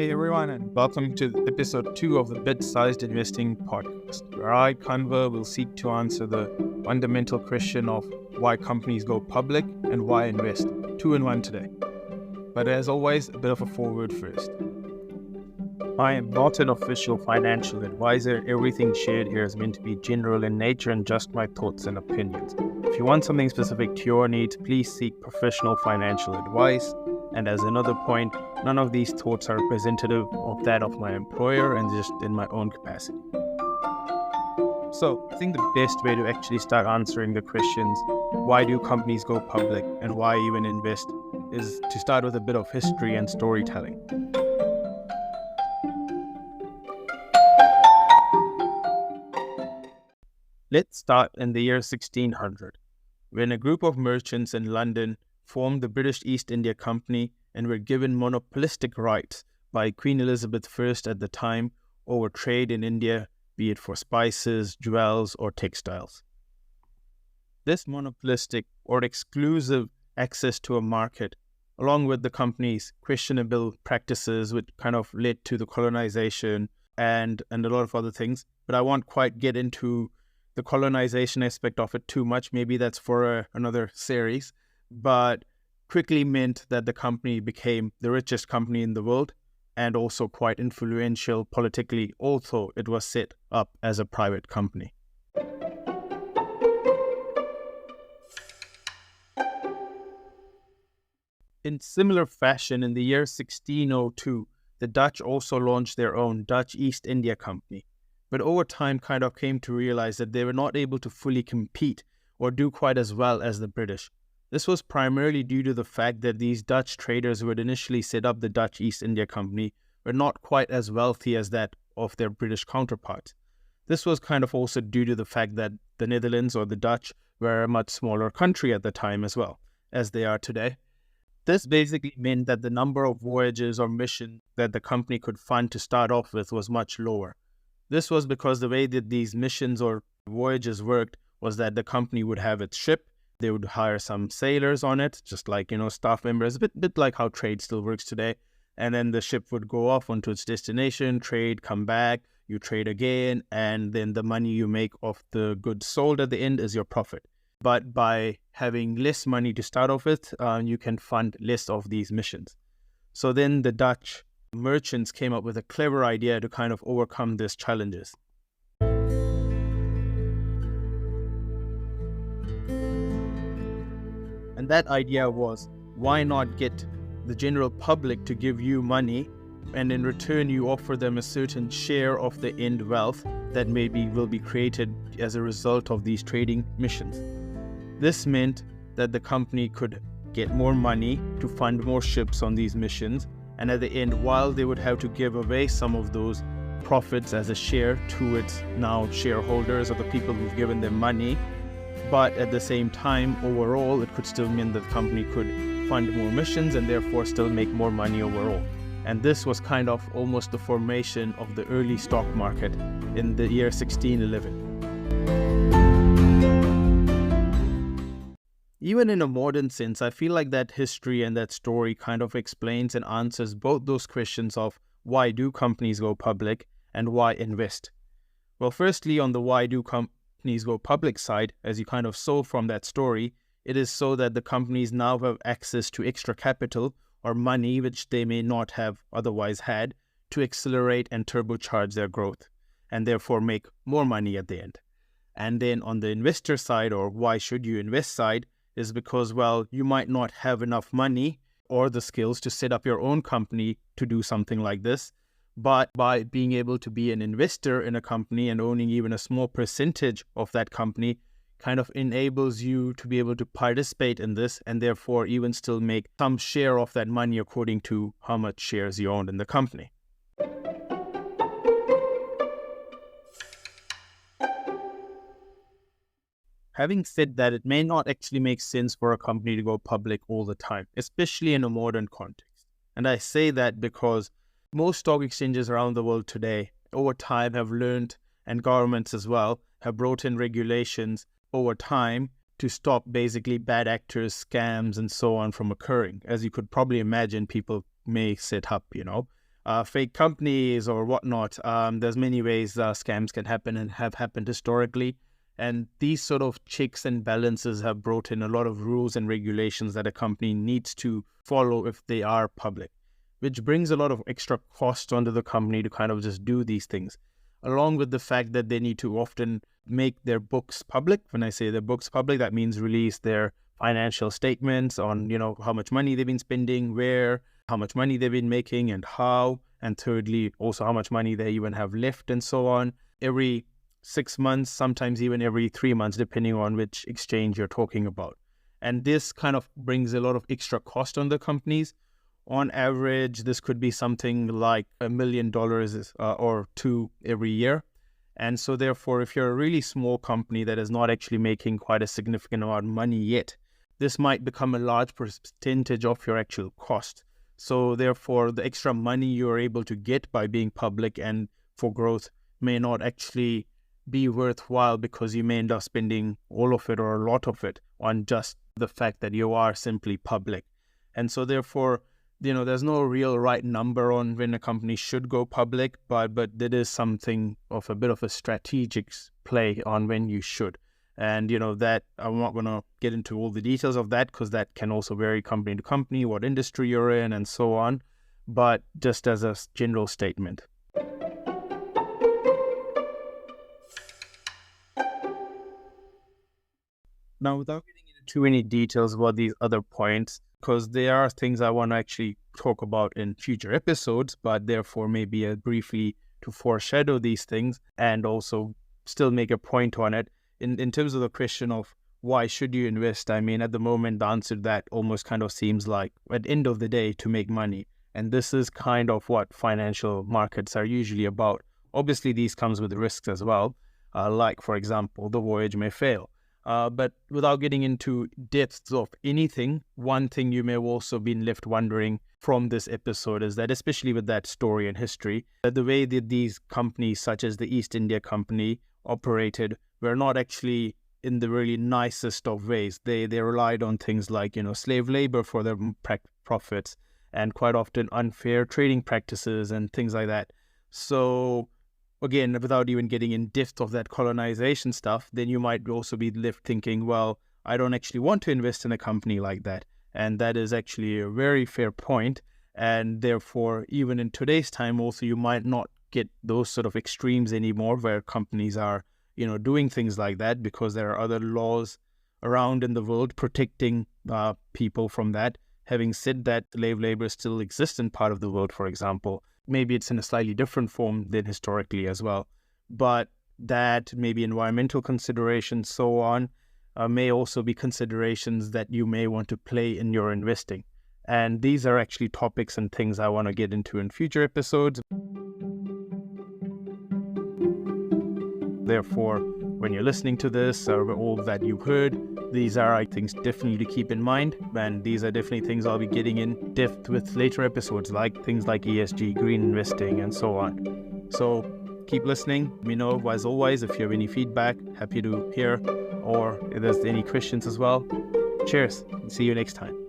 Hey everyone, and welcome to episode 2 of the Bit-Sized Investing Podcast, where I, Kanva, will seek to answer the fundamental question of why companies go public and why invest. 2 in 1 today. But as always, a bit of a foreword first. I am not an official financial advisor. Everything shared here is meant to be general in nature and just my thoughts and opinions. If you want something specific to your needs, please seek professional financial advice. And as another point, none of these thoughts are representative of that of my employer and just in my own capacity. So I think the best way to actually start answering the questions, why do companies go public and why even invest, is to start with a bit of history and storytelling. Let's start in the year 1600, when a group of merchants in London formed the British East India Company and were given monopolistic rights by Queen Elizabeth I at the time over trade in India, be it for spices, jewels, or textiles. This monopolistic or exclusive access to a market, along with the company's questionable practices, which kind of led to the colonization and a lot of other things, but I won't quite get into the colonization aspect of it too much. Maybe that's for another series. But quickly meant that the company became the richest company in the world and also quite influential politically, although it was set up as a private company. In similar fashion, in the year 1602, the Dutch also launched their own Dutch East India Company, but over time kind of came to realize that they were not able to fully compete or do quite as well as the British. This was primarily due to the fact that these Dutch traders who had initially set up the Dutch East India Company were not quite as wealthy as that of their British counterparts. This was kind of also due to the fact that the Netherlands or the Dutch were a much smaller country at the time as well, as they are today. This basically meant that the number of voyages or missions that the company could fund to start off with was much lower. This was because the way that these missions or voyages worked was that the company would have its ship, they would hire some sailors on it, just like, staff members, a bit like how trade still works today. And then the ship would go off onto its destination, trade, come back, you trade again, and then the money you make off the goods sold at the end is your profit. But by having less money to start off with, you can fund less of these missions. So then the Dutch merchants came up with a clever idea to kind of overcome these challenges. And that idea was, why not get the general public to give you money and in return you offer them a certain share of the end wealth that maybe will be created as a result of these trading missions. This meant that the company could get more money to fund more ships on these missions, and at the end, while they would have to give away some of those profits as a share to its now shareholders or the people who've given them money, but at the same time, overall, it could still mean that the company could fund more missions and therefore still make more money overall. And this was kind of almost the formation of the early stock market in the year 1611. Even in a modern sense, I feel like that history and that story kind of explains and answers both those questions of why do companies go public and why invest. Well, firstly, on the why do companies go public side, as you kind of saw from that story, it is so that the companies now have access to extra capital or money which they may not have otherwise had to accelerate and turbocharge their growth and therefore make more money at the end. And then on the investor side, or why should you invest side, is because, well, you might not have enough money or the skills to set up your own company to do something like this. But by being able to be an investor in a company and owning even a small percentage of that company kind of enables you to be able to participate in this and therefore even still make some share of that money according to how much shares you own in the company. Having said that, it may not actually make sense for a company to go public all the time, especially in a modern context. And I say that because most stock exchanges around the world today, over time, have learned, and governments as well, have brought in regulations over time to stop basically bad actors, scams, and so on from occurring. As you could probably imagine, people may set up, fake companies or whatnot. There's many ways scams can happen and have happened historically. And these sort of checks and balances have brought in a lot of rules and regulations that a company needs to follow if they are public, which brings a lot of extra cost onto the company to kind of just do these things, along with the fact that they need to often make their books public. When I say their books public, that means release their financial statements on, how much money they've been spending, where, how much money they've been making and how, and thirdly, also how much money they even have left and so on, every 6 months, sometimes even every 3 months, depending on which exchange you're talking about. And this kind of brings a lot of extra cost on the companies. On average, this could be something like $1 million or two every year. And so therefore, if you're a really small company that is not actually making quite a significant amount of money yet, this might become a large percentage of your actual cost. So therefore, the extra money you're able to get by being public and for growth may not actually be worthwhile, because you may end up spending all of it or a lot of it on just the fact that you are simply public. And so therefore, there's no real right number on when a company should go public, but there is something of a bit of a strategic play on when you should. And, that I'm not going to get into all the details of that, because that can also vary company to company, what industry you're in and so on. But just as a general statement. Now, without getting into too many details about these other points, because there are things I want to actually talk about in future episodes, but therefore maybe briefly to foreshadow these things and also still make a point on it. In terms of the question of why should you invest, I mean, at the moment, the answer to that almost kind of seems like at the end of the day to make money. And this is kind of what financial markets are usually about. Obviously, these comes with risks as well. Like, for example, the voyage may fail. But without getting into depths of anything, one thing you may have also been left wondering from this episode is that, especially with that story and history, that the way that these companies such as the East India Company operated were not actually in the really nicest of ways. They relied on things like, slave labor for their profits, and quite often unfair trading practices and things like that. So again, without even getting in depth of that colonization stuff, then you might also be left thinking, well, I don't actually want to invest in a company like that. And that is actually a very fair point. And therefore, even in today's time, also, you might not get those sort of extremes anymore where companies are, doing things like that, because there are other laws around in the world protecting people from that. Having said that, slave labor still exists in part of the world, for example. Maybe it's in a slightly different form than historically as well. But that, maybe environmental considerations, so on, may also be considerations that you may want to play in your investing. And these are actually topics and things I want to get into in future episodes. Therefore, when you're listening to this or all that you've heard, these are things definitely to keep in mind, and these are definitely things I'll be getting in depth with later episodes, like things like ESG, green investing, and so on. So keep listening. Let me know, as always, if you have any feedback, happy to hear, or if there's any questions as well. Cheers. See you next time.